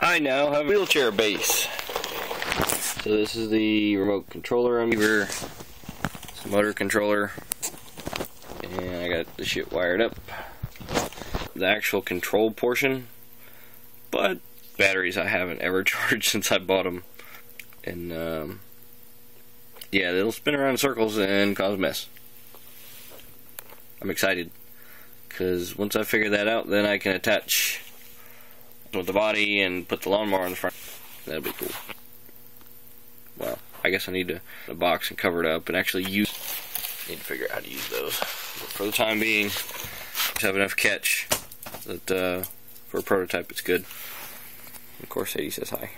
I now have a wheelchair base. So this is the remote controller on here, it's a motor controller, and I got the shit wired up. The actual control portion, but batteries I haven't ever charged since I bought them. And yeah, they'll spin around in circles and cause a mess. I'm excited, because once I figure that out, then I can attach with the body and put the lawnmower on the front. That'll be cool. Well, I guess I need to a box and cover it up and actually use. Need to figure out how to use those. But for the time being, just have enough catch that for a prototype it's good. Of course, Sadie says hi.